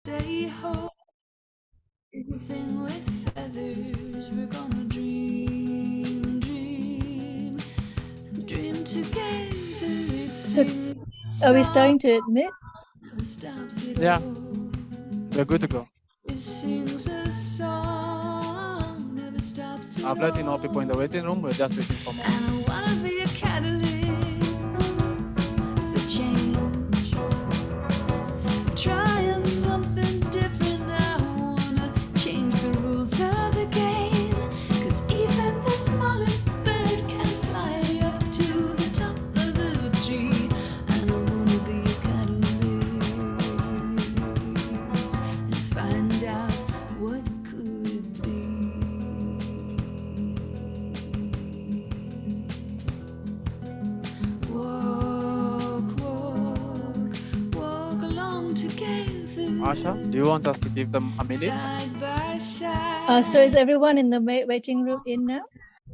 Stay home, everything with feathers. We're gonna dream, dream, dream together. It So, sings are we a starting to admit? song, stops it Yeah, all. we're good to go. It sings a song, never stops it I've let you know people in the all. waiting room. We're just waiting for more. And I wanna be a catalyst for change. Trying something different. I wanna change the rules of the game. 'Cause even the smallest bird can fly up to the top of the tree. And I wanna be a catalyst and find out what could be. Walk, walk, walk along together. Asha, do you want us to give them a minute? Side by side. So is everyone in the waiting room in now?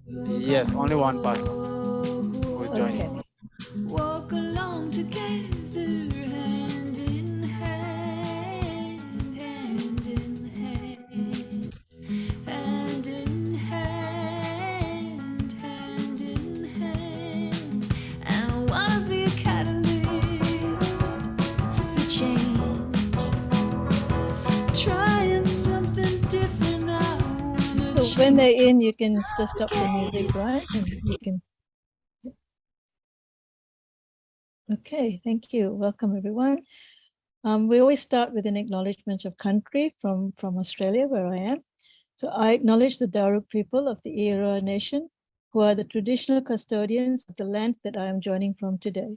Yes, only one person who's joining. Okay. Walk along together, hand in hand, hand in hand, hand in hand, hand in hand. And I wanna be a catalyst for change. Trying something different. I wanna So when they're in, you can just stop the music, right? And we can. Okay, thank you. Welcome, everyone. We always start with an acknowledgement of country from Australia, where I am. So I acknowledge the Darug people of the Eora Nation, who are the traditional custodians of the land that I am joining from today.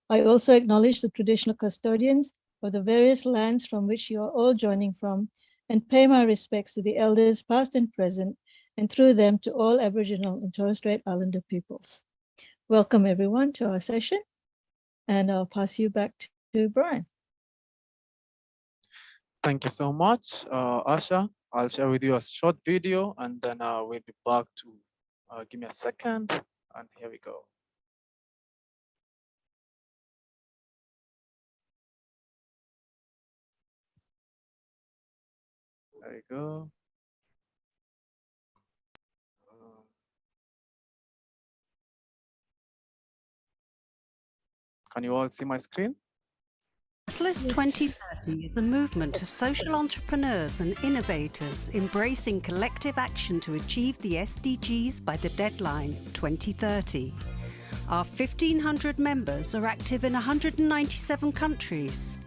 I also acknowledge the traditional custodians of the various lands from which you are all joining from, and pay my respects to the elders past and present, and through them to all Aboriginal and Torres Strait Islander peoples. Welcome everyone to our session, and I'll pass you back to Brian. Thank you so much, Asha. I'll share with you a short video and then we'll be back to give me a second. And here we go. There you go. Can you all see my screen? Catalyst 2030 is a movement of social entrepreneurs and innovators embracing collective action to achieve the SDGs by the deadline of 2030. Our 1,500 members are active in 197 countries.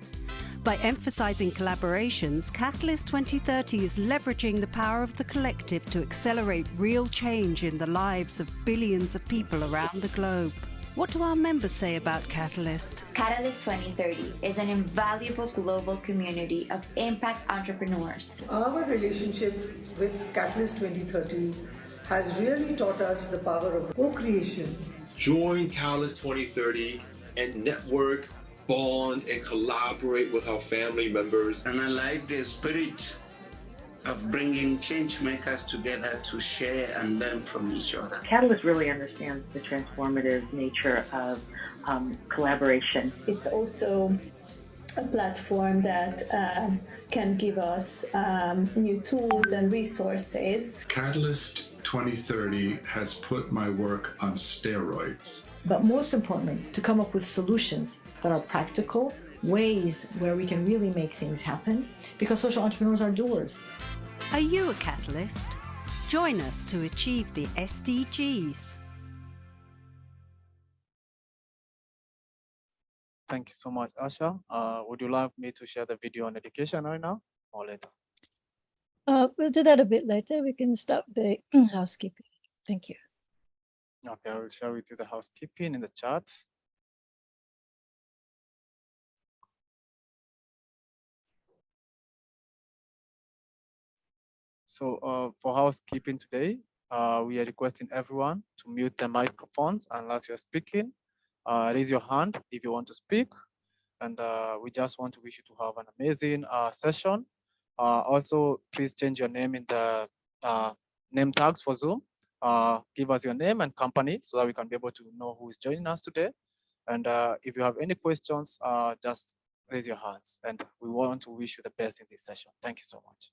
By emphasizing collaborations, Catalyst 2030 is leveraging the power of the collective to accelerate real change in the lives of billions of people around the globe. What do our members say about Catalyst? Catalyst 2030 is an invaluable global community of impact entrepreneurs. Our relationship with Catalyst 2030 has really taught us the power of co-creation. Join Catalyst 2030 and network, bond, and collaborate with our family members. And I like the spirit of bringing changemakers together to share and learn from each other. Catalyst really understands the transformative nature of collaboration. It's also a platform that can give us new tools and resources. Catalyst 2030 has put my work on steroids. But most importantly, to come up with solutions that are practical, ways where we can really make things happen, because social entrepreneurs are doers. Are you a catalyst? Join us to achieve the SDGs. Thank you so much, Asha. Would you like me to share the video on education right now or later? We'll do that a bit later. We can start the housekeeping. Thank you. Okay, I will share with you the housekeeping in the chat. So for housekeeping today, we are requesting everyone to mute their microphones unless you're speaking. Raise your hand if you want to speak. And we just want to wish you to have an amazing session. Also, please change your name in the name tags for Zoom. Give us your name and company so that we can be able to know who is joining us today. And if you have any questions, just raise your hands. And we want to wish you the best in this session. Thank you so much.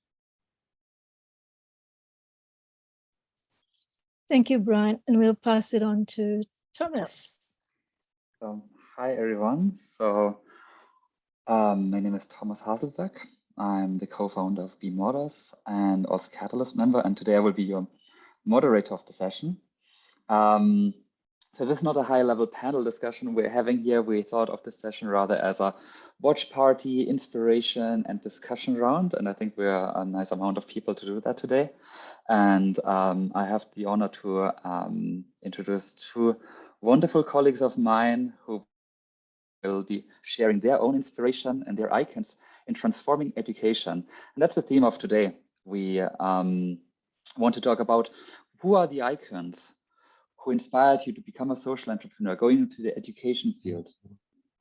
Thank you, Brian. And we'll pass it on to Thomas. Hi, everyone. My name is Thomas Haselbeck. I'm the co-founder of Be Moders and also Catalyst member. And today I will be your moderator of the session. So this is not a high-level panel discussion we're having here. We thought of this session rather as a watch party, inspiration, and discussion round. And I think we're a nice amount of people to do that today. And I have the honor to introduce two wonderful colleagues of mine who will be sharing their own inspiration and their icons in transforming education. And that's the theme of today. We want to talk about who are the icons who inspired you to become a social entrepreneur, going into the education field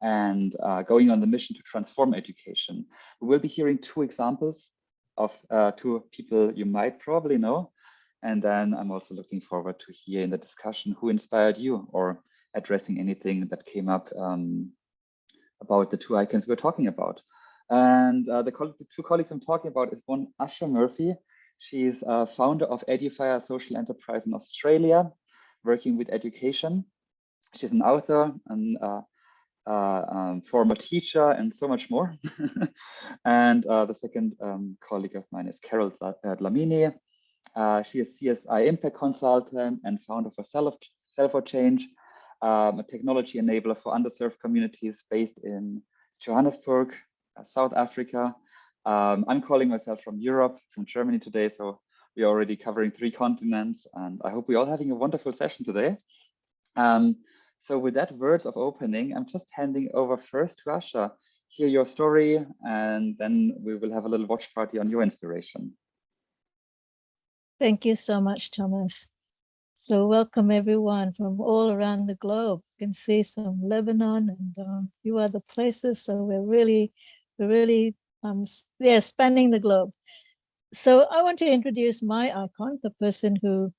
and going on the mission to transform education. We will be hearing two examples of two people you might probably know. And then I'm also looking forward to hear in the discussion who inspired you or addressing anything that came up about the two icons we're talking about. And the two colleagues I'm talking about is one, Asha Murphy. She's a founder of Edify, a social enterprise in Australia, working with education. She's an author and former teacher and so much more. And the second colleague of mine is Carol Dlamini. She is CSI Impact Consultant and founder for Self for Change, a technology enabler for underserved communities based in Johannesburg, South Africa. I'm calling myself from Europe, from Germany today, so we're already covering 3 continents, and I hope we're all having a wonderful session today. So with that words of opening, I'm just handing over first to Asha, hear your story, and then we will have a little watch party on your inspiration. Thank you so much, Thomas. So welcome everyone from all around the globe. You can see some Lebanon and few other places. So we're really spanning the globe. So I want to introduce my icon, the person who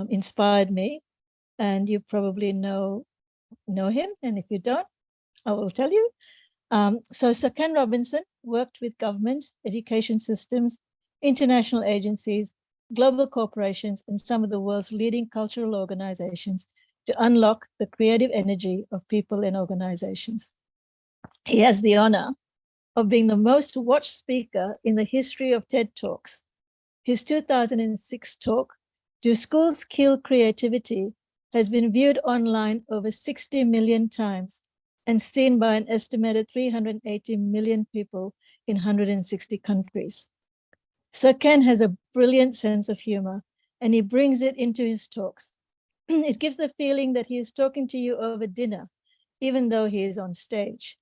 inspired me, and you probably know him. And if you don't, I will tell you. So Sir Ken Robinson worked with governments, education systems, international agencies, global corporations, and some of the world's leading cultural organizations to unlock the creative energy of people in organizations. He has the honor of being the most watched speaker in the history of TED Talks. His 2006 talk, Do Schools Kill Creativity?, has been viewed online over 60 million times and seen by an estimated 380 million people in 160 countries. Sir Ken has a brilliant sense of humor, and he brings it into his talks. It gives the feeling that he is talking to you over dinner, even though he is on stage.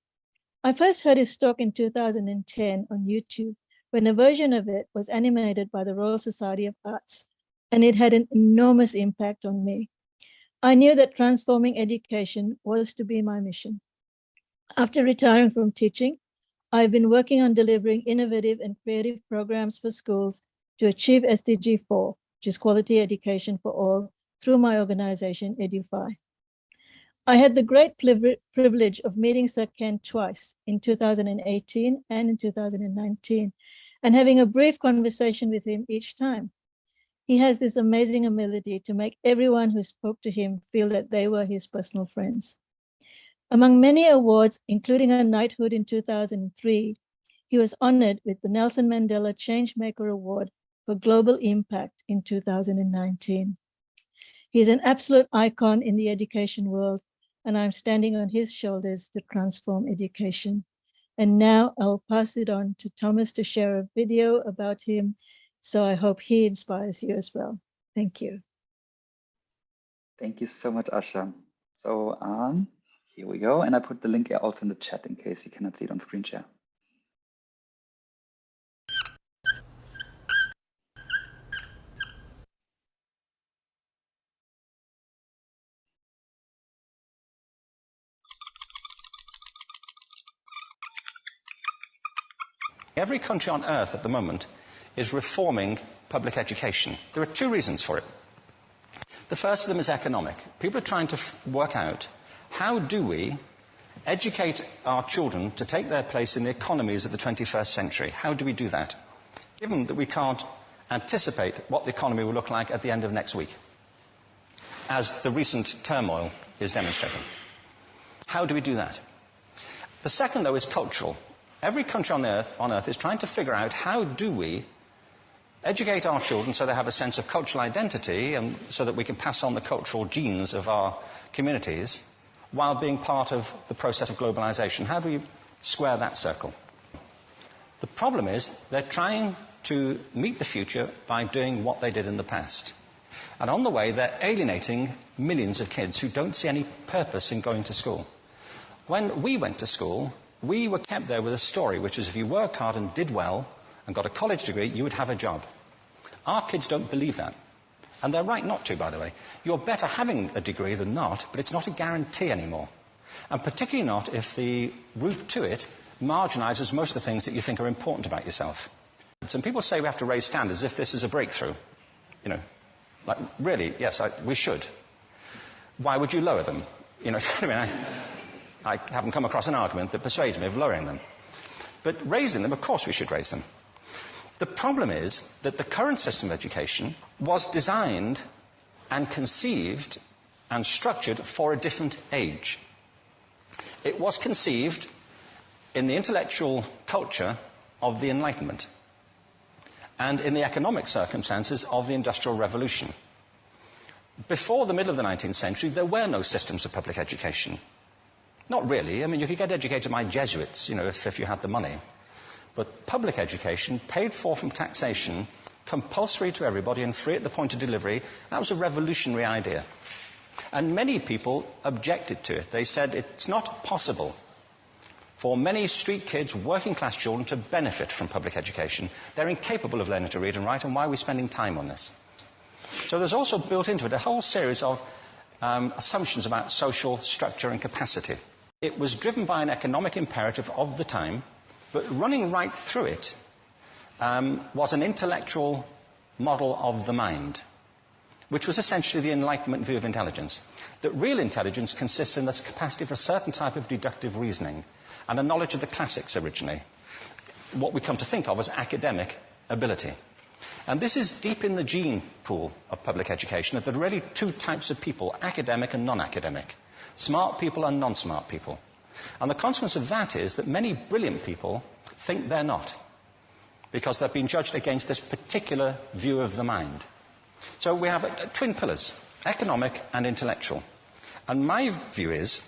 I first heard his talk in 2010 on YouTube, when a version of it was animated by the Royal Society of Arts, and it had an enormous impact on me. I knew that transforming education was to be my mission. After retiring from teaching, I've been working on delivering innovative and creative programs for schools to achieve SDG 4, which is quality education for all, through my organization, Edify. I had the great privilege of meeting Sir Ken twice, in 2018 and in 2019, and having a brief conversation with him each time. He has this amazing ability to make everyone who spoke to him feel that they were his personal friends. Among many awards, including a knighthood in 2003, he was honored with the Nelson Mandela Changemaker Award for Global Impact in 2019. He is an absolute icon in the education world, and I'm standing on his shoulders to transform education. And now I'll pass it on to Thomas to share a video about him. So I hope he inspires you as well. Thank you. Thank you so much, Asha. So here we go. And I put the link also in the chat in case you cannot see it on screen share. Every country on earth at the moment is reforming public education. There are 2 reasons for it. The first of them is economic. People are trying to work out, how do we educate our children to take their place in the economies of the 21st century. How do we do that? Given that we can't anticipate what the economy will look like at the end of next week, as the recent turmoil is demonstrating. How do we do that? The second, though, is cultural. Every country on earth is trying to figure out how do we educate our children so they have a sense of cultural identity and so that we can pass on the cultural genes of our communities while being part of the process of globalization. How do we square that circle? The problem is they're trying to meet the future by doing what they did in the past. And on the way, they're alienating millions of kids who don't see any purpose in going to school. When we went to school, we were kept there with a story, which was if you worked hard and did well and got a college degree, you would have a job. Our kids don't believe that. And they're right not to, by the way. You're better having a degree than not, but it's not a guarantee anymore. And particularly not if the route to it marginalizes most of the things that you think are important about yourself. Some people say we have to raise standards if this is a breakthrough. You know, like, really, yes, we should. Why would you lower them? You know, I mean, I haven't come across an argument that persuades me of lowering them. But raising them, of course we should raise them. The problem is that the current system of education was designed and conceived and structured for a different age. It was conceived in the intellectual culture of the Enlightenment and in the economic circumstances of the Industrial Revolution. Before the middle of the 19th century, there were no systems of public education. Not really. I mean, you could get educated by Jesuits, you know, if you had the money. But public education, paid for from taxation, compulsory to everybody and free at the point of delivery, that was a revolutionary idea. And many people objected to it. They said it's not possible for many street kids, working class children, to benefit from public education. They're incapable of learning to read and write, and why are we spending time on this? So there's also built into it a whole series of assumptions about social structure and capacity. It was driven by an economic imperative of the time, but running right through it was an intellectual model of the mind, which was essentially the Enlightenment view of intelligence. That real intelligence consists in the capacity for a certain type of deductive reasoning and a knowledge of the classics originally, what we come to think of as academic ability. And this is deep in the gene pool of public education, that there are really two types of people, academic and non-academic, smart people and non-smart people. And the consequence of that is that many brilliant people think they're not, because they've been judged against this particular view of the mind. So we have twin pillars, economic and intellectual. And my view is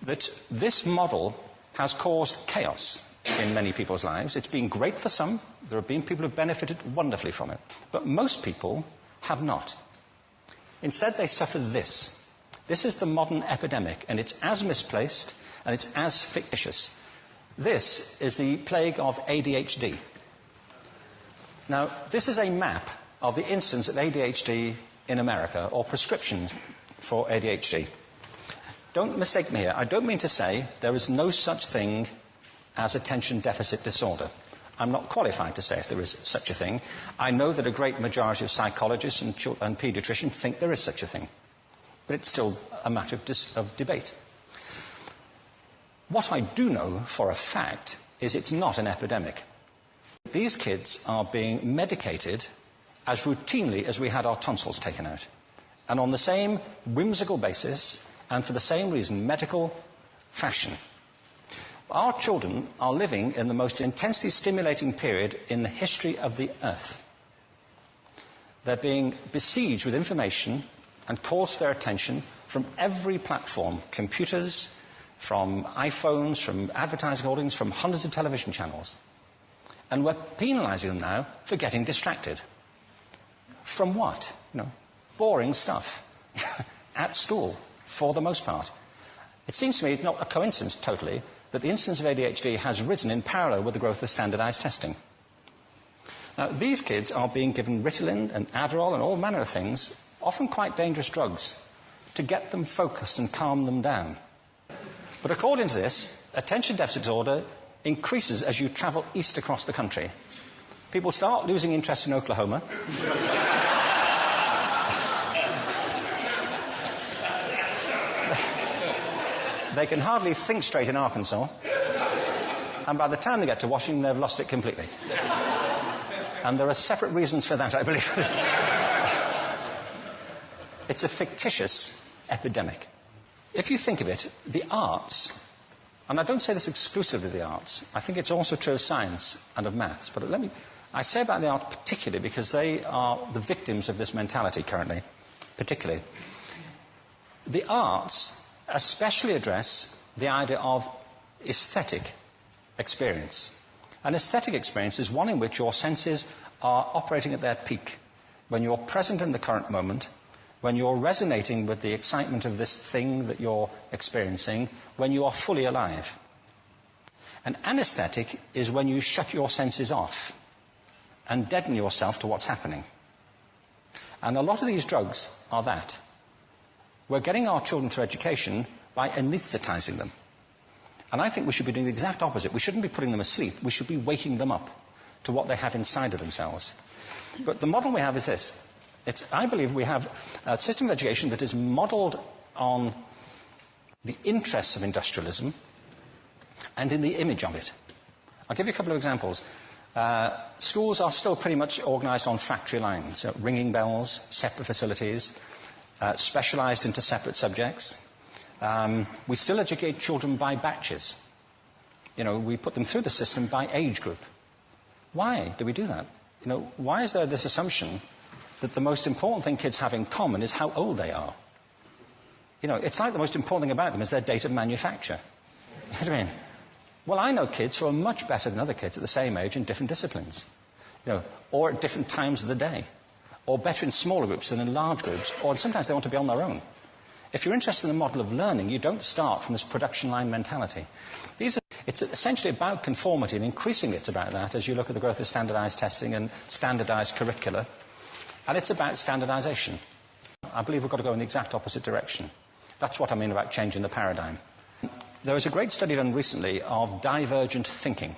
that this model has caused chaos in many people's lives. It's been great for some. There have been people who have benefited wonderfully from it. But most people have not. Instead, they suffer this. This is the modern epidemic, and it's as misplaced and it's as fictitious. This is the plague of ADHD. Now, this is a map of the incidence of ADHD in America, or prescriptions for ADHD. Don't mistake me here. I don't mean to say there is no such thing as attention deficit disorder. I'm not qualified to say if there is such a thing. I know that a great majority of psychologists and paediatricians think there is such a thing. But it's still a matter of debate. What I do know for a fact is it's not an epidemic. These kids are being medicated as routinely as we had our tonsils taken out. And on the same whimsical basis, and for the same reason, medical fashion. Our children are living in the most intensely stimulating period in the history of the earth. They're being besieged with information and calls for their attention from every platform, computers, from iPhones, from advertising holdings, from hundreds of television channels. And we're penalizing them now for getting distracted. From what? You know, boring stuff. At school, for the most part. It seems to me it's not a coincidence totally that the incidence of ADHD has risen in parallel with the growth of standardized testing. Now, these kids are being given Ritalin and Adderall and all manner of things, often quite dangerous drugs, to get them focused and calm them down. But according to this, attention deficit disorder increases as you travel east across the country. People start losing interest in Oklahoma. They can hardly think straight in Arkansas. And by the time they get to Washington, they've lost it completely. And there are separate reasons for that, I believe. It's a fictitious epidemic. If you think of it, the arts, and I don't say this exclusively of the arts, I think it's also true of science and of maths, but I say about the arts particularly because they are the victims of this mentality currently, particularly. The arts especially address the idea of aesthetic experience. An aesthetic experience is one in which your senses are operating at their peak, when you're present in the current moment, when you're resonating with the excitement of this thing that you're experiencing, when you are fully alive. An anesthetic is when you shut your senses off and deaden yourself to what's happening. And a lot of these drugs are that. We're getting our children through education by anesthetizing them. And I think we should be doing the exact opposite. We shouldn't be putting them asleep. We should be waking them up to what they have inside of themselves. But the model we have is this. I believe we have a system of education that is modeled on the interests of industrialism and in the image of it. I'll give you a couple of examples. Schools are still pretty much organized on factory lines, so ringing bells, separate facilities, specialized into separate subjects. We still educate children by batches. We put them through the system by age group. Why do we do that? Why is there this assumption that the most important thing kids have in common is how old they are? It's like the most important thing about them is their date of manufacture. You know what I mean? Well, I know kids who are much better than other kids at the same age in different disciplines, or at different times of the day, or better in smaller groups than in large groups, or sometimes they want to be on their own. If you're interested in the model of learning, you don't start from this production line mentality. It's essentially about conformity, and increasingly it's about that as you look at the growth of standardized testing and standardized curricula. And it's about standardization. I believe we've got to go in the exact opposite direction. That's what I mean about changing the paradigm. There was a great study done recently of divergent thinking.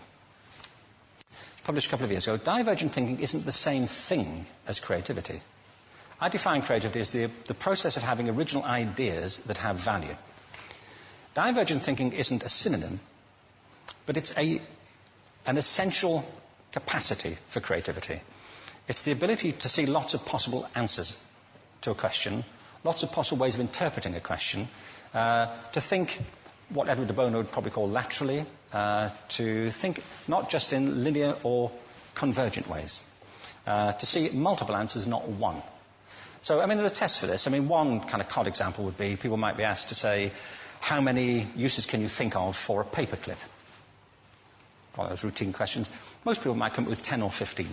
Published a couple of years ago. Divergent thinking isn't the same thing as creativity. I define creativity as the process of having original ideas that have value. Divergent thinking isn't a synonym, but it's an essential capacity for creativity. It's the ability to see lots of possible answers to a question, lots of possible ways of interpreting a question, to think what Edward de Bono would probably call laterally, to think not just in linear or convergent ways, to see multiple answers, not one. So, there are tests for this. One kind of cod example would be people might be asked to say, how many uses can you think of for a paperclip? One of those routine questions. Most people might come up with 10 or 15.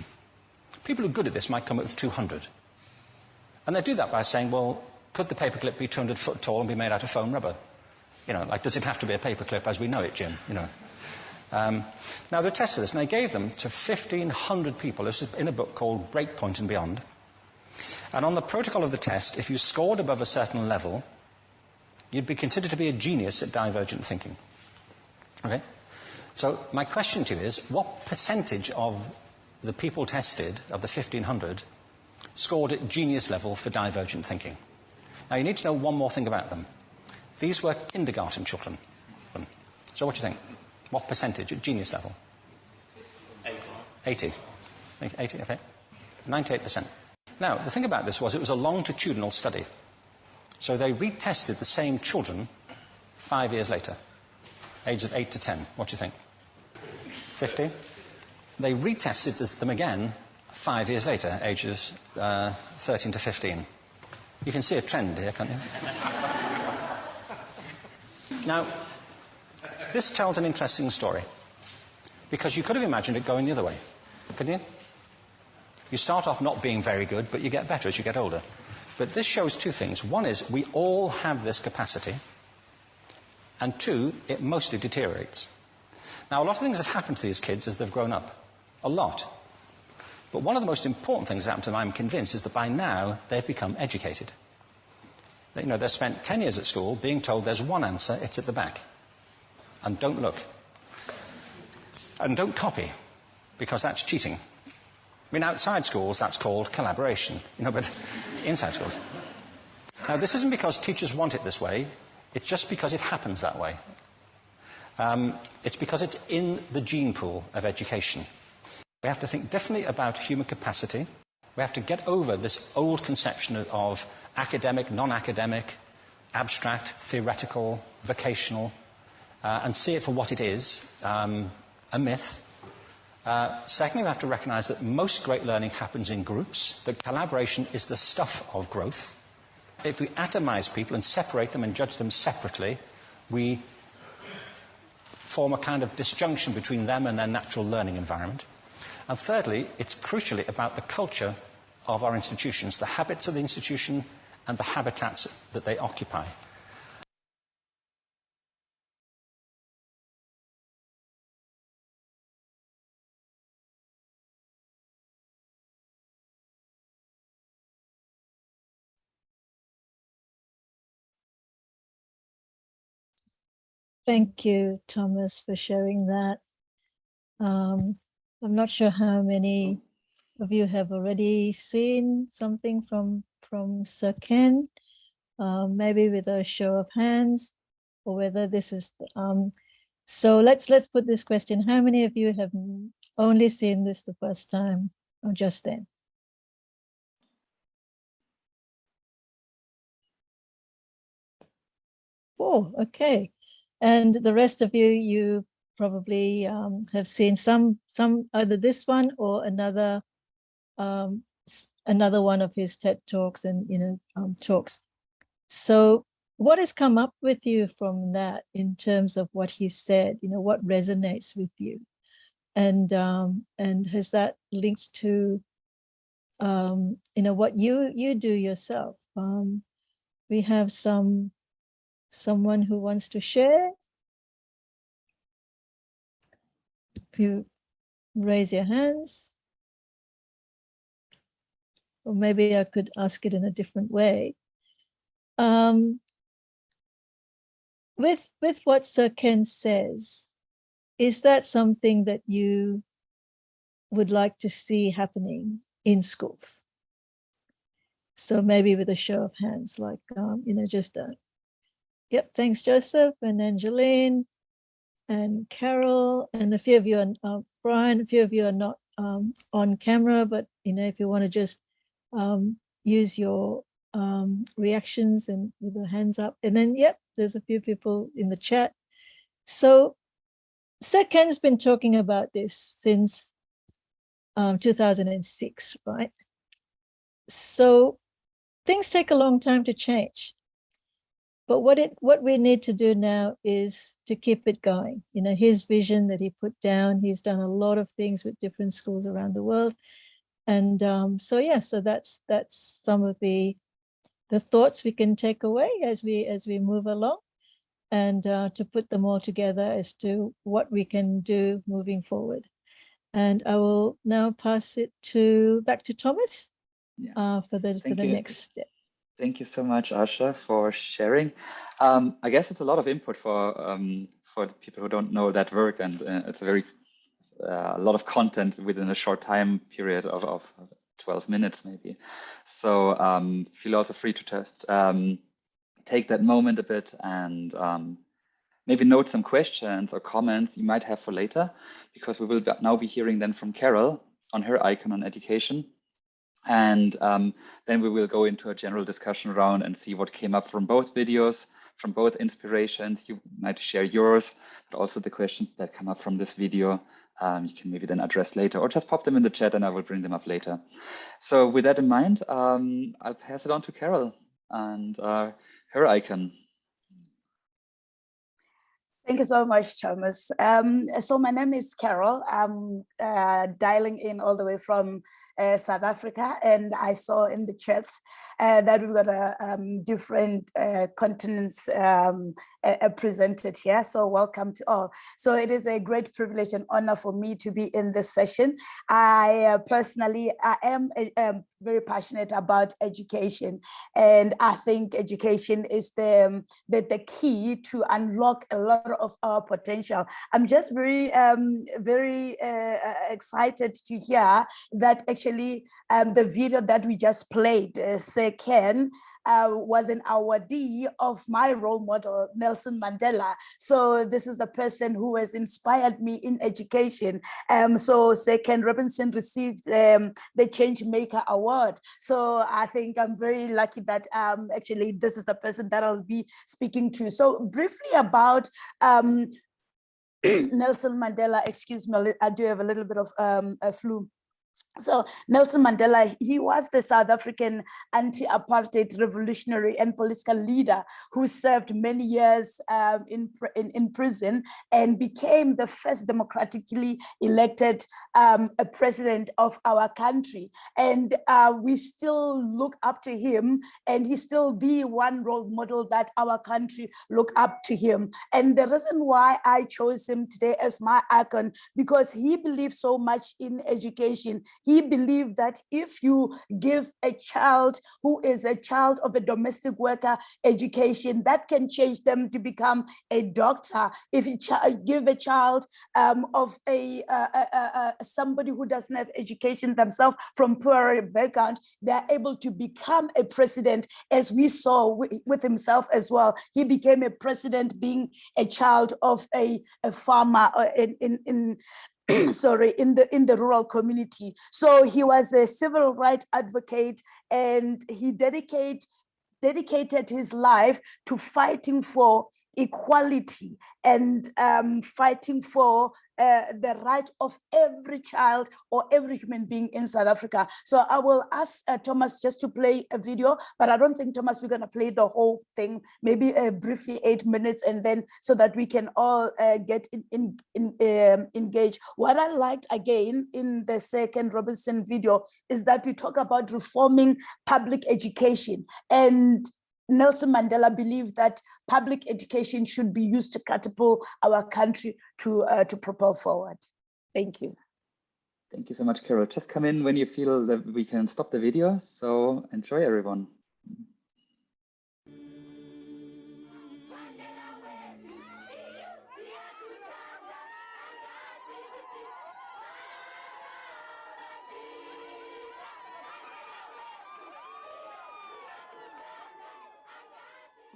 People who are good at this might come up with 200. And they do that by saying, well, could the paperclip be 200 foot tall and be made out of foam rubber? Does it have to be a paperclip as we know it, Jim? Now, there are tests for this, and they gave them to 1,500 people. This is in a book called Breakpoint and Beyond. And on the protocol of the test, if you scored above a certain level, you'd be considered to be a genius at divergent thinking. Okay? So my question to you is, what percentage of the people tested, of the 1,500, scored at genius level for divergent thinking? Now, you need to know one more thing about them. These were kindergarten children. So what do you think? What percentage at genius level? 80. 80, okay. 98%. Now, the thing about this was it was a longitudinal study. So they retested the same children 5 years later, age of 8 to 10. What do you think? 50? They retested them again 5 years later, ages 13 to 15. You can see a trend here, can't you? Now, this tells an interesting story, because you could have imagined it going the other way, couldn't you? You start off not being very good, but you get better as you get older. But this shows two things. One is we all have this capacity, and two, it mostly deteriorates. Now, a lot of things have happened to these kids as they've grown up. A lot. But one of the most important things that happened to them, I'm convinced, is that by now they've become educated. They've spent 10 years at school being told there's one answer, it's at the back. And don't look. And don't copy, because that's cheating. Outside schools, that's called collaboration, but inside schools. Now, this isn't because teachers want it this way. It's just because it happens that way. It's because it's in the gene pool of education. We have to think differently about human capacity. We have to get over this old conception of academic, non-academic, abstract, theoretical, vocational, and see it for what it is, a myth. Secondly, we have to recognize that most great learning happens in groups, that collaboration is the stuff of growth. If we atomize people and separate them and judge them separately, we form a kind of disjunction between them and their natural learning environment. And thirdly, it's crucially about the culture of our institutions, the habits of the institution and the habitats that they occupy. Thank you, Thomas, for sharing that. I'm not sure how many of you have already seen something from Sir Ken, maybe with a show of hands, or whether this is so let's put this question: how many of you have only seen this the first time or just then? Oh, okay. And the rest of you probably have seen some either this one or another one of his TED Talks and talks. So what has come up with you from that in terms of what he said? What resonates with you, and has that linked to what you do yourself? We have someone who wants to share. If you raise your hands, or maybe I could ask it in a different way. With what Sir Ken says, is that something that you would like to see happening in schools? So maybe with a show of hands, like just yep, thanks, Joseph and Angeline and Carol, and a few of you are Brian. A few of you are not on camera, but if you want to just use your reactions and with the hands up, and then yep, there's a few people in the chat. So Sir Ken's been talking about this since 2006, right? So things take a long time to change. But what we need to do now is to keep it going. His vision that he put down, he's done a lot of things with different schools around the world. And so that's some of the thoughts we can take away as we move along, and to put them all together as to what we can do moving forward. And I will now pass it back to Thomas for the next step. Thank you so much, Asha, for sharing. I guess it's a lot of input for the people who don't know that work, and it's a lot of content within a short time period of 12 minutes maybe. So feel also free to just take that moment a bit and maybe note some questions or comments you might have for later, because we will now be hearing then from Carol on her icon on education. And then we will go into a general discussion round and see what came up from both videos, from both inspirations. You might share yours, but also the questions that come up from this video, you can maybe then address later, or just pop them in the chat and I will bring them up later. So with that in mind, I'll pass it on to Carol and her icon. Thank you so much, Thomas. So my name is Carol. I'm dialing in all the way from South Africa, and I saw in the chats that we've got different continents presented here. So welcome to all. So it is a great privilege and honor for me to be in this session. I personally, I am very passionate about education, and I think education is the key to unlock a lot of our potential. I'm just very excited to hear that actually the video that we just played, Sir Ken, was an awardee of my role model, Nelson Mandela. So this is the person who has inspired me in education. So Ken Robinson received the Changemaker Award. So I think I'm very lucky that actually this is the person that I'll be speaking to. So briefly about Nelson Mandela, excuse me, I do have a little bit of a flu. So Nelson Mandela, he was the South African anti-apartheid revolutionary and political leader who served many years in prison and became the first democratically elected president of our country. And we still look up to him, and he's still the one role model that our country look up to him. And the reason why I chose him today as my icon, because he believes so much in education. He believed that if you give a child who is a child of a domestic worker education, that can change them to become a doctor. If you give a child of somebody who doesn't have education themselves from poorer background, they're able to become a president, as we saw with himself as well. He became a president being a child of a farmer sorry, in the rural community. So he was a civil rights advocate, and he dedicated his life to fighting for equality and fighting for the right of every child or every human being in South Africa. So I will ask Thomas just to play a video, but I don't think, Thomas, we're going to play the whole thing, maybe briefly 8 minutes, and then so that we can all get engaged. What I liked again in the second Robinson video is that we talk about reforming public education, and Nelson Mandela believed that public education should be used to catapult our country to propel forward. Thank you. Thank you so much, Carol. Just come in when you feel that we can stop the video. So enjoy, everyone.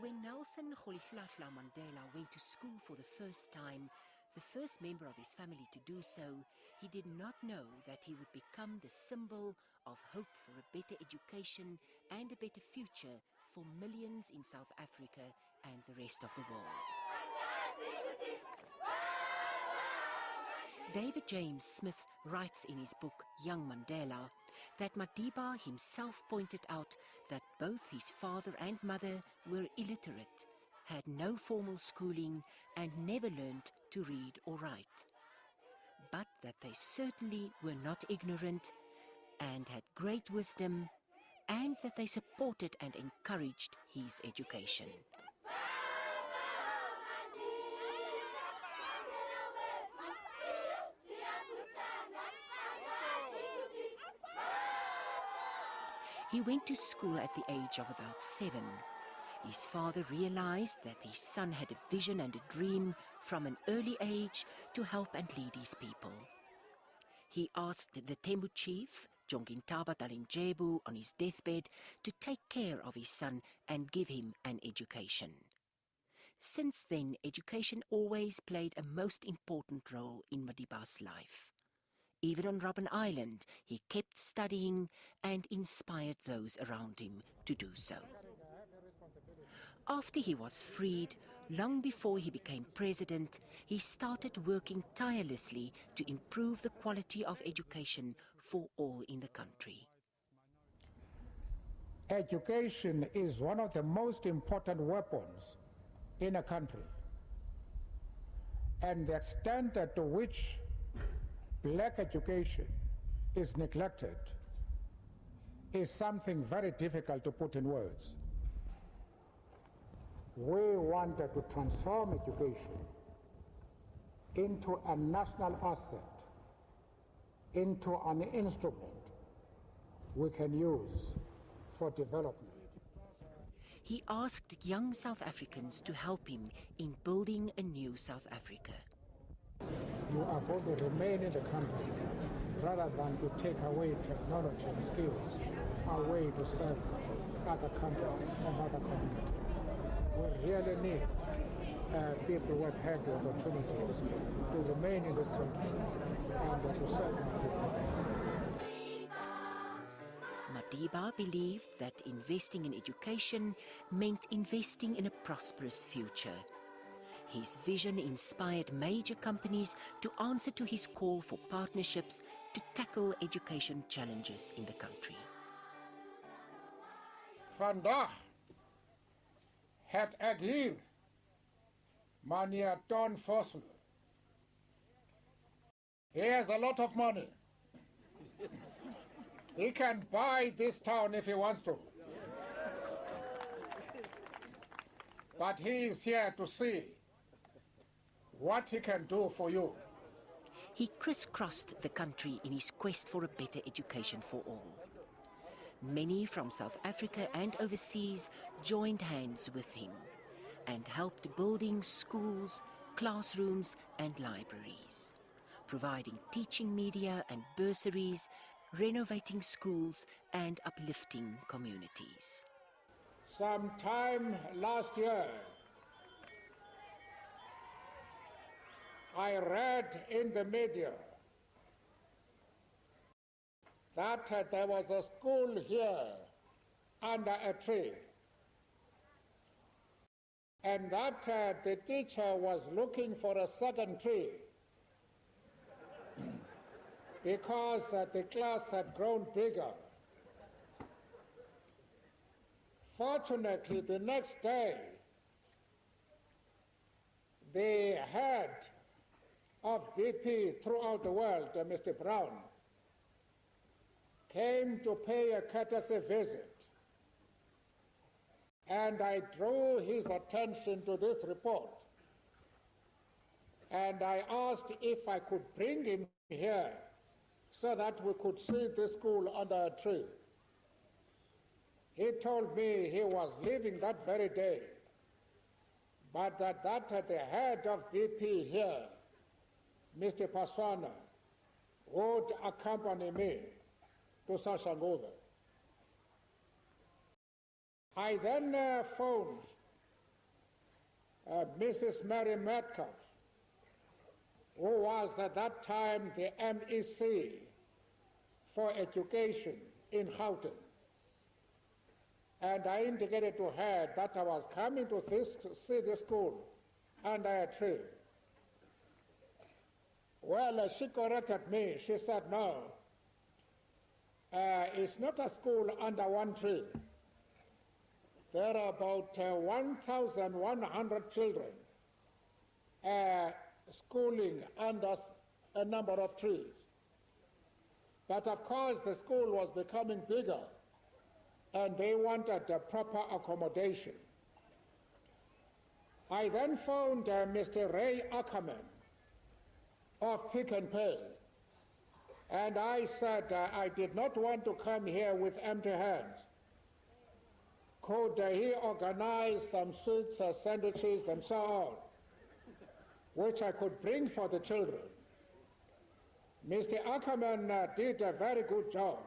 When Nelson Rolihlahla Mandela went to school for the first time, the first member of his family to do so, he did not know that he would become the symbol of hope for a better education and a better future for millions in South Africa and the rest of the world. David James Smith writes in his book Young Mandela that Madiba himself pointed out that both his father and mother were illiterate, had no formal schooling, and never learned to read or write, but that they certainly were not ignorant and had great wisdom, and that they supported and encouraged his education. He went to school at the age of about 7. His father realized that his son had a vision and a dream from an early age to help and lead his people. He asked the Tembu chief, Jongintaba Dalinjebu, on his deathbed to take care of his son and give him an education. Since then, education always played a most important role in Madiba's life. Even on Robben Island, he kept studying and inspired those around him to do so. After he was freed, long before he became president, he started working tirelessly to improve the quality of education for all in the country. Education is one of the most important weapons in a country, and the extent to which black education is neglected is something very difficult to put in words. We wanted to transform education into a national asset, into an instrument we can use for development. He asked young South Africans to help him in building a new South Africa. You are going to remain in the country rather than to take away technology and skills away to serve other countries and other communities. We really need people who have had the opportunities to remain in this country and to serve our people. Madiba believed that investing in education meant investing in a prosperous future. His vision inspired major companies to answer to his call for partnerships to tackle education challenges in the country. Vandaag het ek hier meneer Ton Vossel. He has a lot of money. He can buy this town if he wants to. But he is here to see what he can do for you. He crisscrossed the country in his quest for a better education for all. Many from South Africa and overseas joined hands with him and helped building schools, classrooms and libraries, providing teaching media and bursaries, renovating schools and uplifting communities. Sometime last year, I read in the media that there was a school here under a tree, and that the teacher was looking for a second tree because the class had grown bigger. Fortunately, the next day, the head of BP throughout the world, Mr. Brown, came to pay a courtesy visit. And I drew his attention to this report. And I asked if I could bring him here so that we could see this school under a tree. He told me he was leaving that very day, but that the head of BP here, Mr. Paswana, would accompany me to Soshanguve. I then phoned Mrs. Mary Metcalf, who was at that time the MEC for education in Gauteng. And I indicated to her that I was coming to see this school under a tree. Well, she corrected me. She said, no, it's not a school under one tree. There are about 1,100 children schooling under a number of trees. But of course, the school was becoming bigger, and they wanted a proper accommodation. I then phoned Mr. Ray Ackerman of Pick and Pay, and I said I did not want to come here with empty hands. Could he organize some sweets, sandwiches, and so on, which I could bring for the children? Mr. Ackerman did a very good job.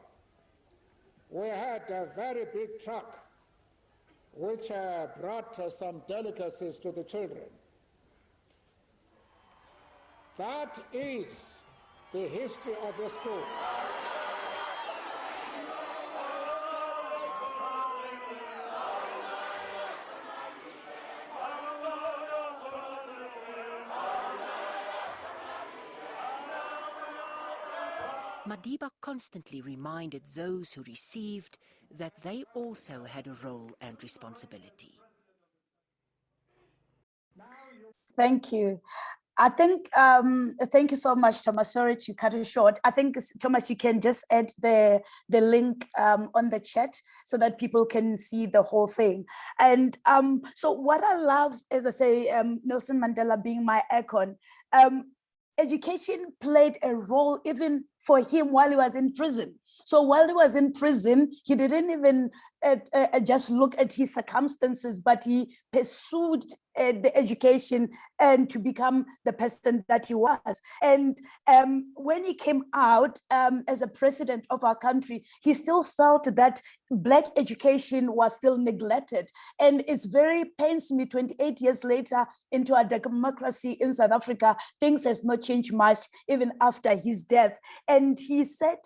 We had a very big truck which brought some delicacies to the children. That is the history of the school. Madiba constantly reminded those who received that they also had a role and responsibility. Thank you. I think, thank you so much, Thomas. Sorry to cut it short. I think, Thomas, you can just add the link on the chat so that people can see the whole thing. And so what I love, as I say, Nelson Mandela being my icon, education played a role even for him while he was in prison. So while he was in prison, he didn't even just look at his circumstances, but he pursued the education and to become the person that he was. And when he came out as a president of our country, he still felt that Black education was still neglected. And it's very pains me 28 years later into our democracy in South Africa, things has not changed much even after his death. And he said,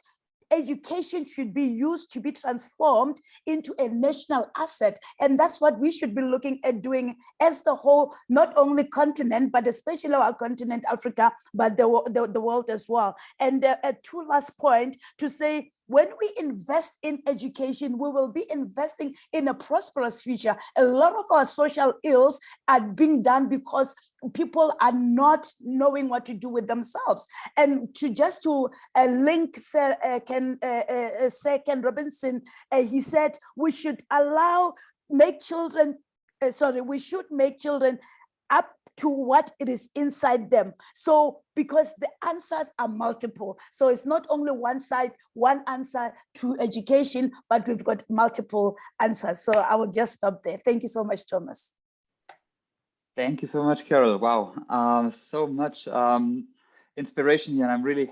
education should be used to be transformed into a national asset. And that's what we should be looking at doing as the whole, not only continent, but especially our continent, Africa, but the world as well. And two last point to say, when we invest in education, we will be investing in a prosperous future. A lot of our social ills are being done because people are not knowing what to do with themselves. And to link Ken Robinson, he said we should make children up to what it is inside them. So because the answers are multiple. So it's not only one answer to education, but we've got multiple answers. So I will just stop there. Thank you so much, Thomas. Thank you so much, Carol. Wow, so much inspiration here. And I'm really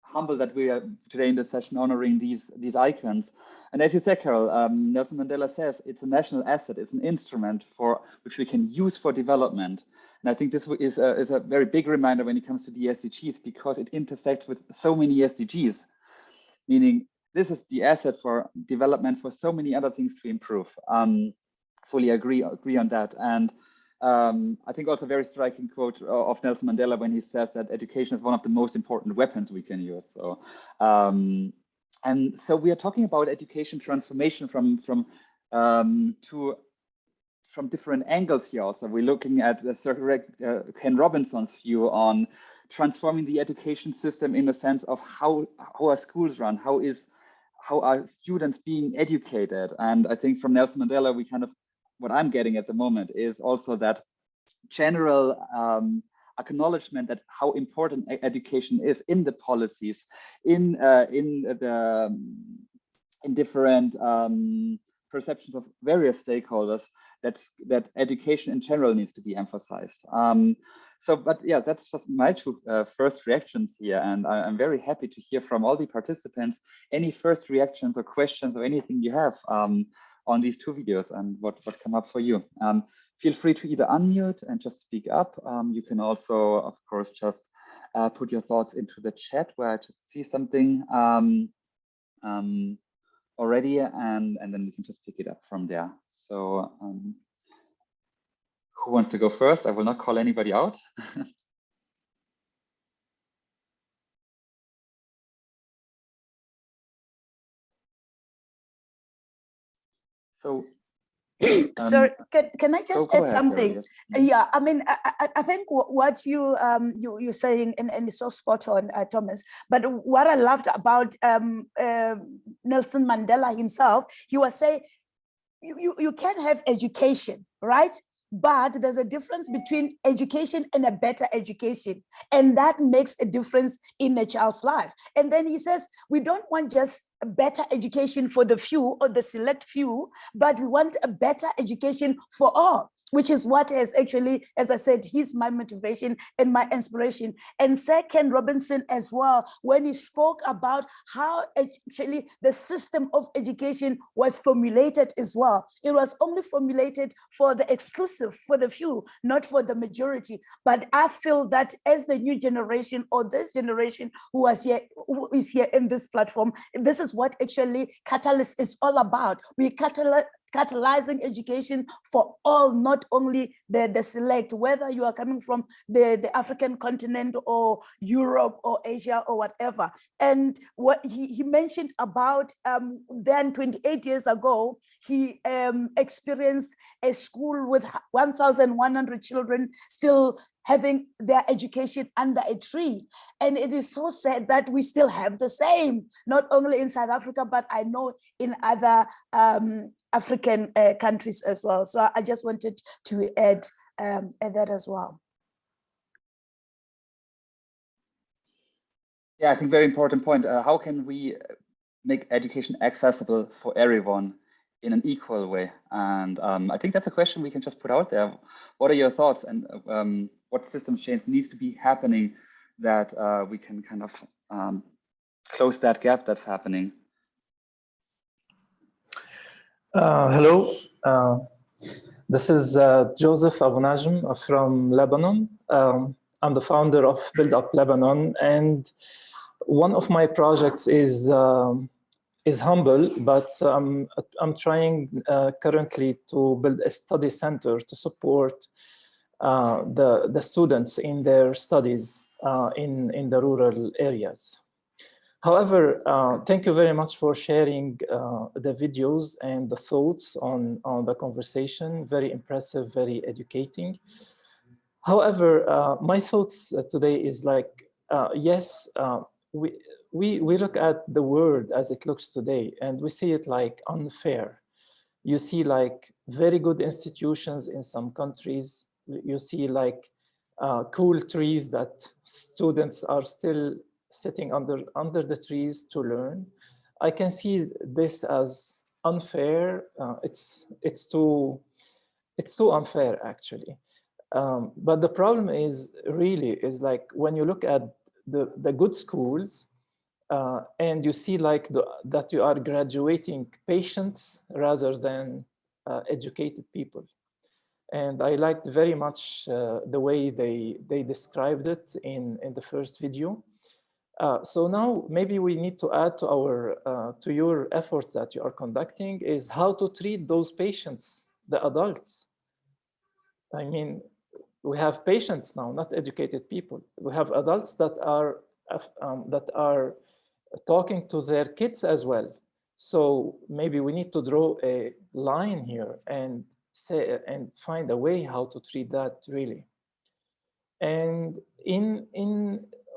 humbled that we are today in this session honoring these icons. And as you said, Carol, Nelson Mandela says it's a national asset, it's an instrument for which we can use for development. And I think this is a very big reminder when it comes to the SDGs, because it intersects with so many SDGs, meaning this is the asset for development for so many other things to improve. Fully agree on that. And I think also a very striking quote of Nelson Mandela when he says that education is one of the most important weapons we can use. So, and so we are talking about education transformation from different angles here. Also, we're looking at Ken Robinson's view on transforming the education system in the sense of how are schools run, how are students being educated. And I think from Nelson Mandela, we kind of, what I'm getting at the moment is also that general acknowledgement that how important education is in the policies, in different perceptions of various stakeholders, that education in general needs to be emphasized. But yeah, that's just my two first reactions here, and I'm very happy to hear from all the participants any first reactions or questions or anything you have on these two videos and what come up for you. Feel free to either unmute and just speak up. You can also, of course, just put your thoughts into the chat where I just see something already, and then we can just pick it up from there. So who wants to go first? I will not call anybody out. So, sorry, can I just add something? Yes. Yeah, I mean, I think what you're saying, and it's so spot on, Thomas. But what I loved about Nelson Mandela himself, he was saying, you can have education, right? But there's a difference between education and a better education. And that makes a difference in a child's life. And then he says, we don't want just a better education for the few or the select few, but we want a better education for all, which is what has actually, as I said, he's my motivation and my inspiration. And Sir Ken Robinson as well, when he spoke about how actually the system of education was formulated as well. It was only formulated for the exclusive, for the few, not for the majority. But I feel that as the new generation or this generation who is here in this platform, this is what actually Catalyst is all about. We catalyzing education for all, not only the select, whether you are coming from the African continent or Europe or Asia or whatever. And what he mentioned about then 28 years ago, he experienced a school with 1,100 children still having their education under a tree. And it is so sad that we still have the same, not only in South Africa, but I know in other African countries as well. So I just wanted to add that as well. Yeah, I think very important point. How can we make education accessible for everyone in an equal way? And I think that's a question we can just put out there. What are your thoughts, and what system change needs to be happening that we can kind of close that gap that's happening? Hello, this is Joseph Abu Najm from Lebanon. I'm the founder of Build Up Lebanon, and one of my projects is humble, but I'm trying currently to build a study center to support the students in their studies in the rural areas. However, thank you very much for sharing the videos and the thoughts on the conversation. Very impressive, very educating. However, my thoughts today is like, yes, we look at the world as it looks today, and we see it like unfair. You see like very good institutions in some countries. You see like cool trees that students are still sitting under the trees to learn. I can see this as unfair. It's too unfair actually. But the problem is like when you look at the good schools and you see like that you are graduating patients rather than educated people. And I liked very much the way they described it in the first video. So now maybe we need to add to our to your efforts that you are conducting is how to treat those patients, the adults. I mean, we have patients now, not educated people. We have adults that are talking to their kids as well. So maybe we need to draw a line here and say and find a way how to treat that really. And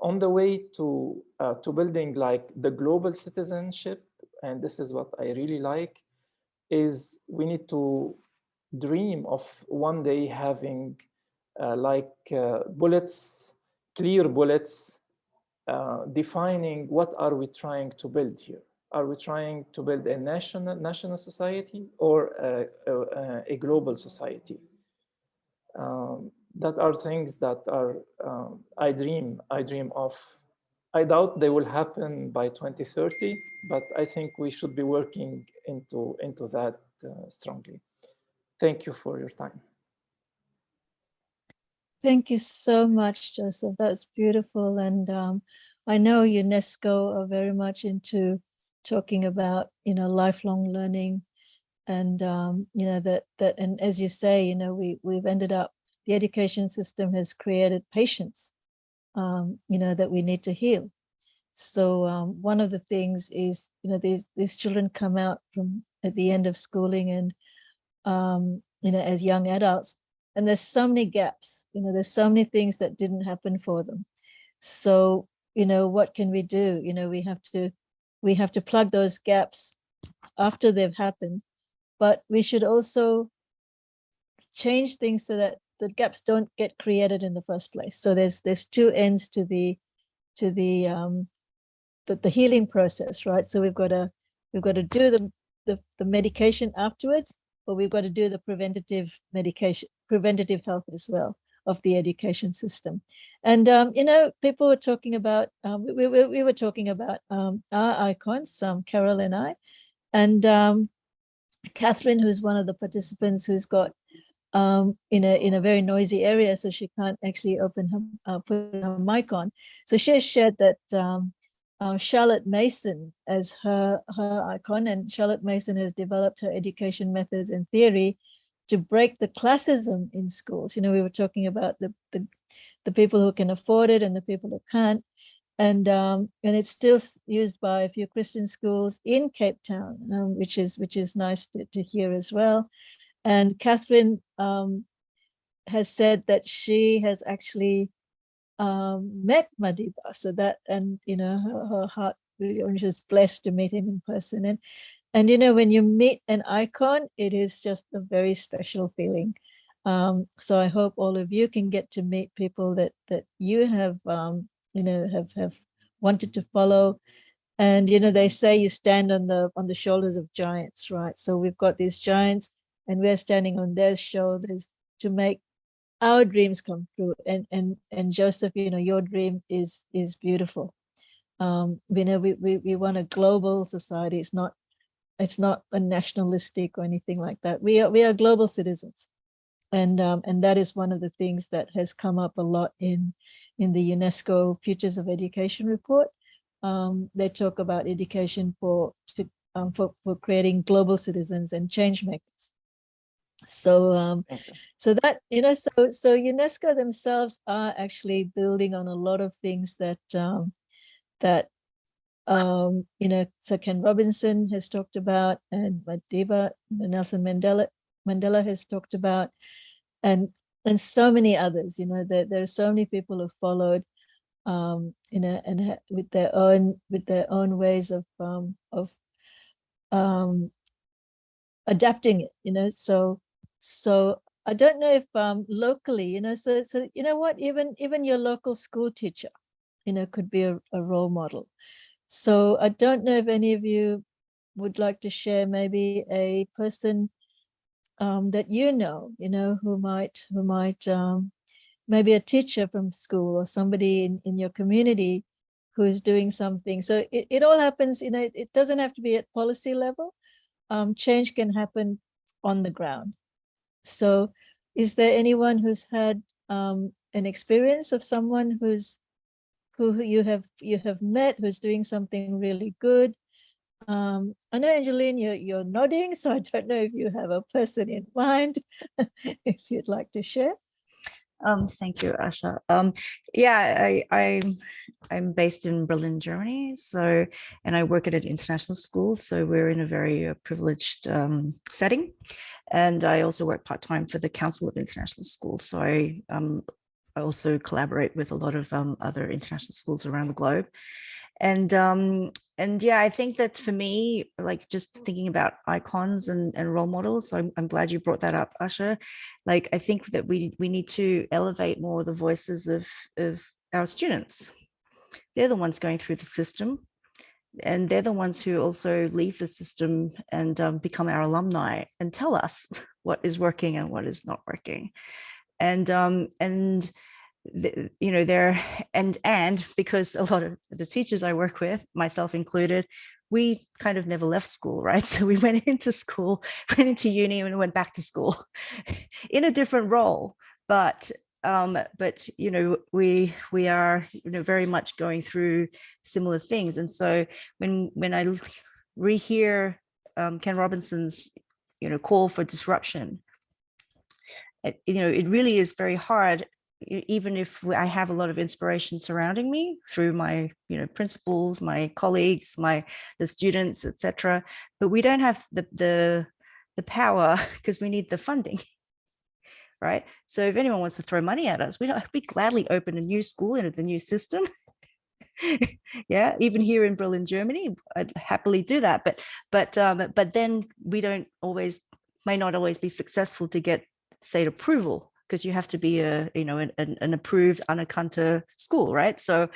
on the way to building like the global citizenship, and this is what I really like, is we need to dream of one day having bullets, clear bullets, defining what are we trying to build here. Are we trying to build a national society or a global society? That are things that are I dream of. I doubt they will happen by 2030, but I think we should be working into that strongly. Thank you for your time. Thank you so much, Joseph. That's beautiful. And I know UNESCO are very much into talking about, lifelong learning. And, and as you say, we've ended up, the education system has created patience, that we need to heal. So one of the things is, these children come out at the end of schooling and, as young adults, and there's so many gaps, there's so many things that didn't happen for them. So, what can we do? We have to plug those gaps after they've happened, but we should also change things so that the gaps don't get created in the first place. So there's two ends to the healing process, right? So we've got to do the medication afterwards, but we've got to do the preventative health as well of the education system. And people were talking about we were talking about our icons, Carol and I, and Catherine, who's one of the participants, who's got in a very noisy area, so she can't actually put her mic on. So she has shared that Charlotte Mason as her icon, and Charlotte Mason has developed her education methods and theory to break the classism in schools. We were talking about the people who can afford it and the people who can't, and it's still used by a few Christian schools in Cape Town, which is nice to hear as well. And Catherine has said that she has actually met Madiba, so that, and her heart, she's blessed to meet him in person. And when you meet an icon, it is just a very special feeling. So I hope all of you can get to meet people that you have have wanted to follow. And they say you stand on the shoulders of giants, right? So we've got these giants, and we're standing on their shoulders to make our dreams come true. And Joseph, your dream is beautiful. We want a global society. It's not a nationalistic or anything like that. We are global citizens, and that is one of the things that has come up a lot in the UNESCO Futures of Education report. They talk about education for creating global citizens and change makers. So that so UNESCO themselves are actually building on a lot of things that so Ken Robinson has talked about, and Madiba, Nelson Mandela has talked about, and so many others. There are so many people who followed, and with their own ways of adapting it. So I don't know if locally, so what, even your local school teacher, could be a role model. So I don't know if any of you would like to share maybe a person that who might maybe a teacher from school or somebody in your community who is doing something. So it all happens, it doesn't have to be at policy level. Change can happen on the ground. So is there anyone who's had an experience of someone who you have met who's doing something really good? I know, Angeline, you're nodding, so I don't know if you have a person in mind if you'd like to share. Thank you, Asha. I'm based in Berlin, Germany. So, and I work at an international school. So we're in a very privileged setting. And I also work part-time for the Council of International Schools. So I also collaborate with a lot of other international schools around the globe. And yeah, I think that for me, like just thinking about icons and role models, so I'm glad you brought that up, Asha. Like, I think that we need to elevate more the voices of our students. They're the ones going through the system, and they're the ones who also leave the system and become our alumni and tell us what is working and what is not working. And because a lot of the teachers I work with, myself included, we kind of never left school, right? So we went into school, went into uni, and went back to school in a different role. But we are very much going through similar things. And so when I rehear Ken Robinson's call for disruption, it really is very hard, even if I have a lot of inspiration surrounding me through my principals, my colleagues, the students, etc. But we don't have the power because we need the funding. Right. So if anyone wants to throw money at us, we'd gladly open a new school into the new system. Yeah, even here in Berlin, Germany, I'd happily do that. But then we may not always be successful to get state approval, because you have to be an approved Anerkannte school, right? So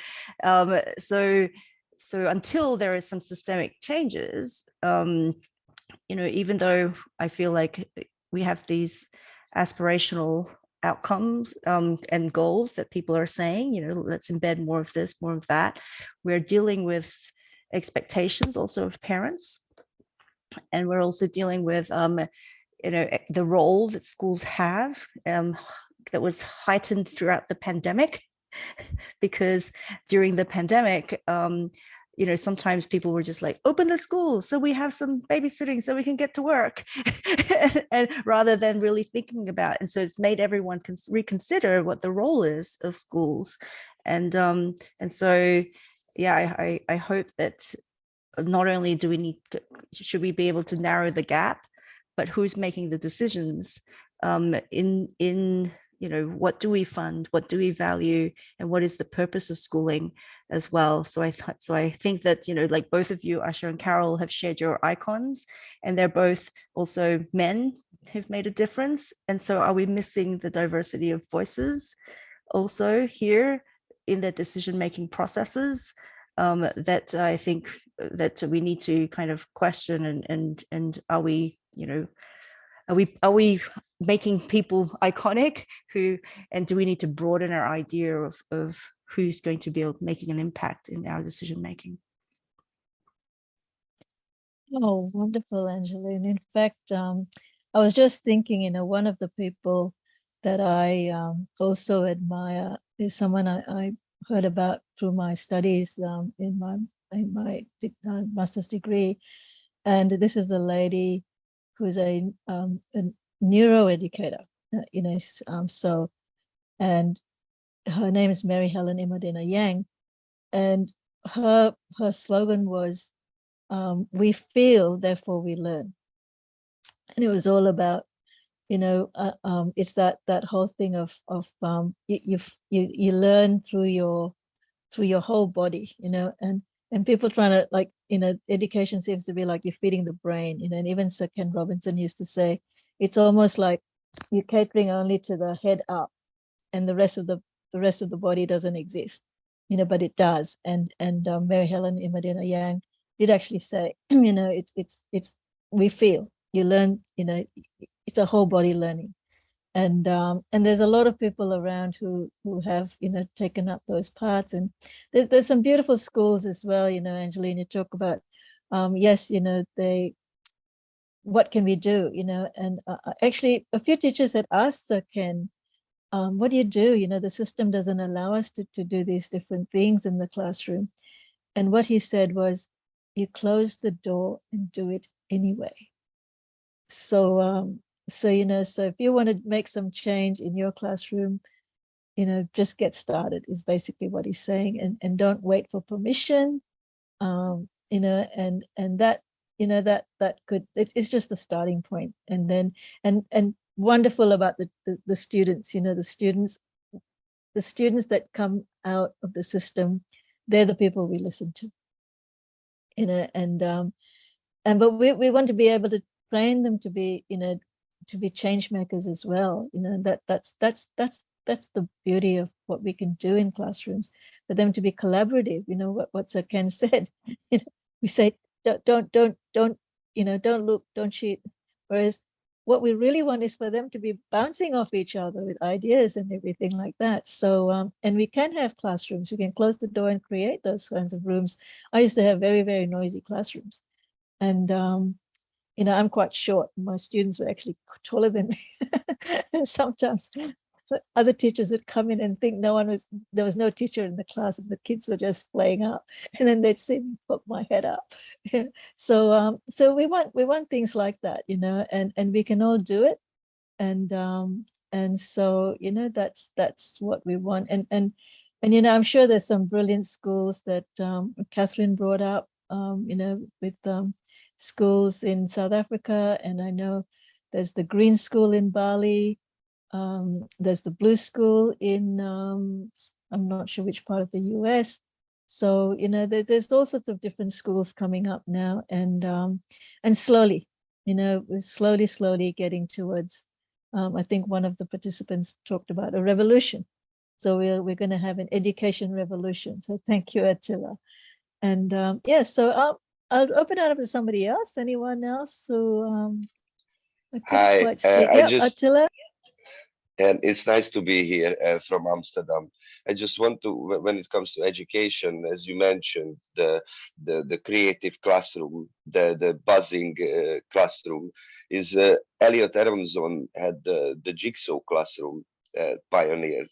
until there is some systemic changes, even though I feel like we have these aspirational outcomes and goals that people are saying, let's embed more of this, more of that, we're dealing with expectations also of parents, and we're also dealing with the role that schools have that was heightened throughout the pandemic, because during the pandemic, sometimes people were just like, open the school so we have some babysitting so we can get to work, and rather than really thinking about it. And so it's made everyone reconsider what the role is of schools. And so, yeah, I hope that not only should we be able to narrow the gap, but who's making the decisions in what do we fund, what do we value, and what is the purpose of schooling as well. So I think that like both of you, Asha and Carol, have shared your icons, and they're both also men who've made a difference. And so are we missing the diversity of voices also here in the decision-making processes? that I think that we need to kind of question, and are we, are we making people iconic, and do we need to broaden our idea of who's going to be making an impact in our decision making? Oh, wonderful, Angeline. In fact, I was just thinking, one of the people that I also admire is someone I heard about through my studies in my master's degree. And this is a lady who's a neuroeducator, and her name is Mary Helen Imadina Yang. And her slogan was, we feel, therefore we learn. And it was all about, it's that whole thing of you learn through your whole body, and people trying to education seems to be like you're feeding the brain, and even Sir Ken Robinson used to say it's almost like you're catering only to the head up, and the rest of the body doesn't exist, but it does. And Mary Helen Imadina Yang did actually say, it's we feel, you learn, it's a whole body learning. And there's a lot of people around who have taken up those parts, and there's some beautiful schools as well. Angeline, you talk about yes, what can we do, and actually a few teachers had asked Sir Ken, what do you do, the system doesn't allow us to do these different things in the classroom. And what he said was, you close the door and do it anyway. So so if you want to make some change in your classroom, just get started, is basically what he's saying. And don't wait for permission, and that that could, it's just a starting point. And then and wonderful about the students, the students that come out of the system, they're the people we listen to, but we want to be able to train them to be, to be change makers as well. That's the beauty of what we can do in classrooms, for them to be collaborative. What Sir Ken said, we say, don't look, don't cheat. Whereas what we really want is for them to be bouncing off each other with ideas and everything like that. So, and we can have classrooms, we can close the door and create those kinds of rooms. I used to have very, very noisy classrooms. And, I'm quite short. My students were actually taller than me. And sometimes other teachers would come in and think there was no teacher in the class, and the kids were just playing up, and then they'd see me put my head up. So we want things like that, and we can all do it. And so, that's what we want. And I'm sure there's some brilliant schools that Catherine brought up, with schools in South Africa. And I know there's the Green School in Bali. There's the Blue School in, I'm not sure which part of the US. So, there's all sorts of different schools coming up now. And slowly, we're slowly getting towards, I think one of the participants talked about a revolution. So we're going to have an education revolution. So thank you, Attila. And yeah, so I'll open it up to somebody else. Anyone else who I couldn't quite see. Attila. And it's nice to be here from Amsterdam. I just want to, when it comes to education, as you mentioned, the creative classroom, the buzzing classroom, is Elliot Aronson had the Jigsaw Classroom pioneered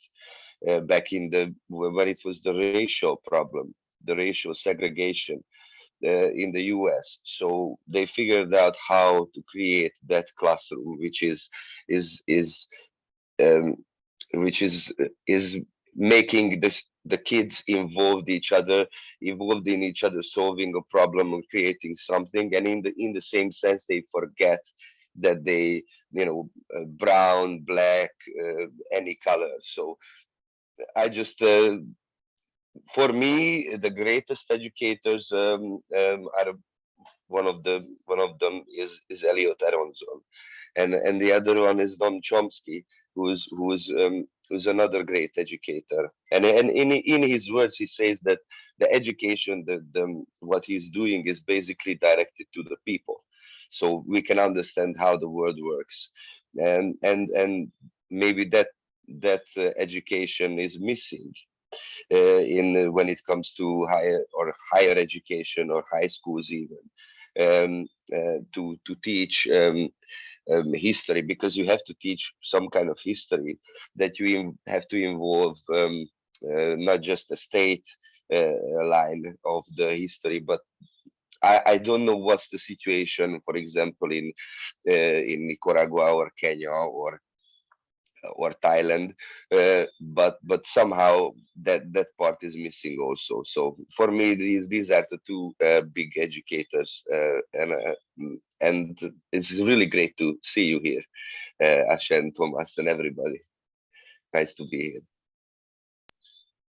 back in when it was the racial problem, the racial segregation in the US. So they figured out how to create that classroom, which is making the kids involved in each other, solving a problem or creating something. And in the same sense, they forget that they, brown, black, any color. So I just, for me, the greatest educators are One of them is Elliot Aronson, and the other one is Don Chomsky, who's another great educator. And in his words, he says that the education, the what he's doing is basically directed to the people, so we can understand how the world works, and maybe education is missing in when it comes to higher education or high schools even, to teach history, because you have to teach some kind of history that you have to involve not just the state line of the history, but I don't know what's the situation, for example, in Nicaragua or Kenya or Thailand, but somehow that part is missing also. So for me, these are the two big educators, and it's really great to see you here, Asha and Thomas and everybody. Nice to be here.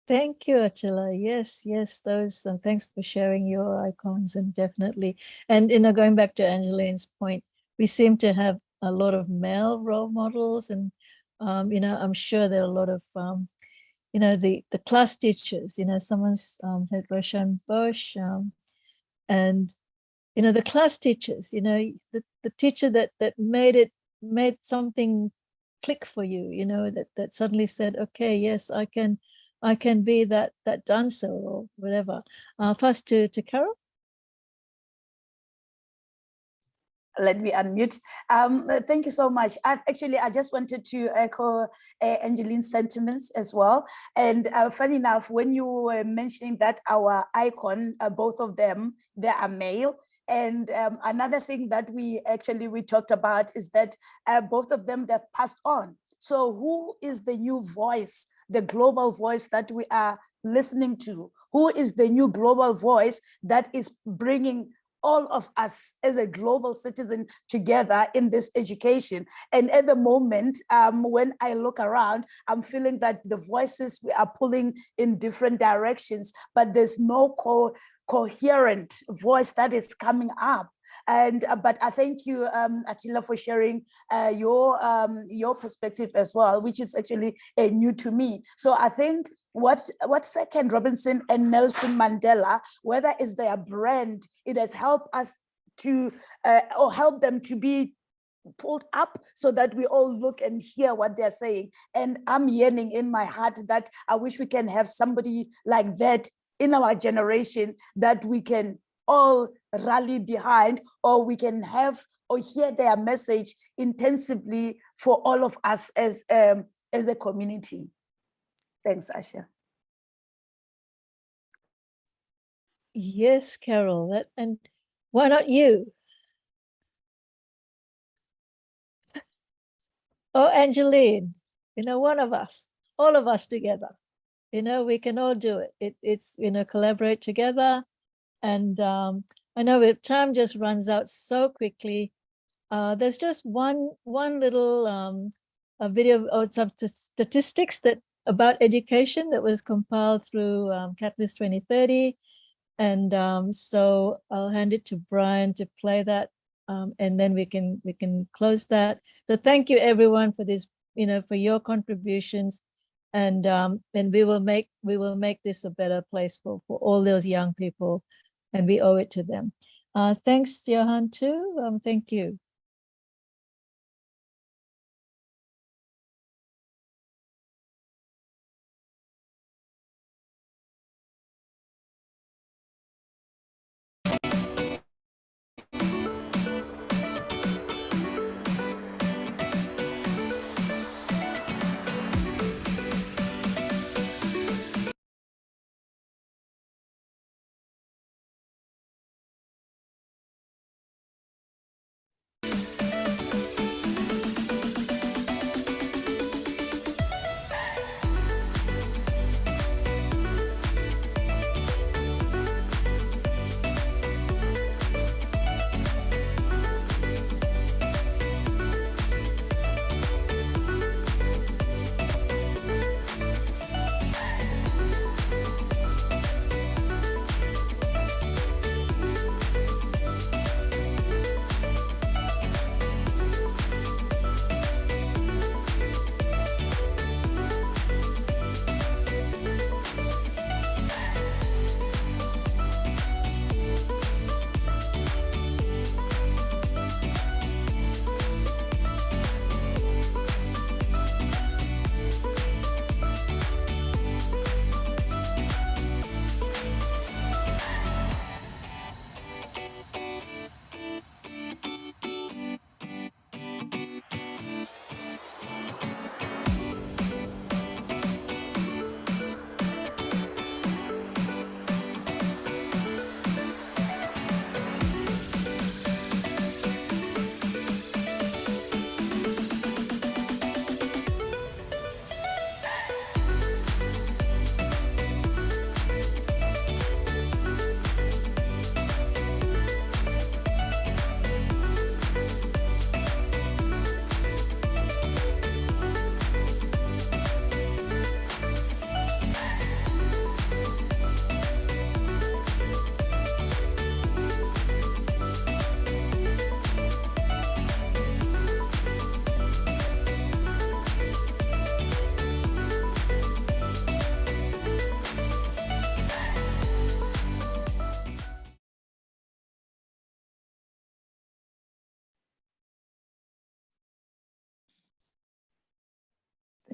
Thank you, Attila. Yes, yes, those. Thanks for sharing your icons, and definitely. And going back to Angeline's point, we seem to have a lot of male role models, and I'm sure there are a lot of the class teachers. Someone's had Roshan Bosch, and the class teachers. The teacher that made something click for you. That suddenly said, okay, yes, I can be that dancer or whatever. Pass to Carol. Let me unmute. Thank you so much. I just wanted to echo Angeline's sentiments as well. And funny enough, when you were mentioning that our icon, both of them, they are male. And another thing that we talked about is that both of them, they've passed on. So who is the new voice, the global voice that we are listening to? Who is the new global voice that is bringing all of us as a global citizen together in this education? And at the moment, when I look around, I'm feeling that the voices we are pulling in different directions, but there's no coherent voice that is coming up. And but I thank you, Attila, for sharing your perspective as well, which is actually new to me. So I think what Second Robinson and Nelson Mandela, whether it's their brand, it has helped us to or help them to be pulled up so that we all look and hear what they're saying. And I'm yearning in my heart that I wish we can have somebody like that in our generation that we can all rally behind, or we can have or hear their message intensively for all of us as a community. Thanks, Asha. Yes, Carol. And why not you? Oh, Angeline, one of us, all of us together. We can all do it. It's collaborate together. And I know time just runs out so quickly. There's just one little a video or some statistics about education that was compiled through Catalyst 2030. And so I'll hand it to Brian to play that, and then we can close that. So thank you everyone for this, for your contributions, and we will make this a better place for all those young people, and we owe it to them. Thanks, Johan, too. Thank you.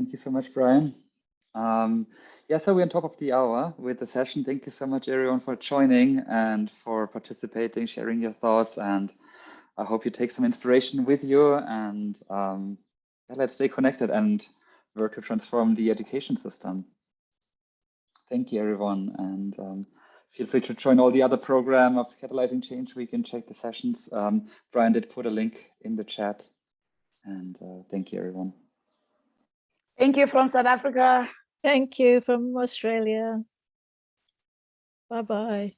Thank you so much, Brian. Yeah, so we're on top of the hour with the session. Thank you so much, everyone, for joining and for participating, sharing your thoughts. And I hope you take some inspiration with you. And yeah, let's stay connected and work to transform the education system. Thank you, everyone. And feel free to join all the other program of Catalyzing Change Week and check the sessions. Brian did put a link in the chat. And thank you, everyone. Thank you from South Africa. Thank you from Australia. Bye-bye.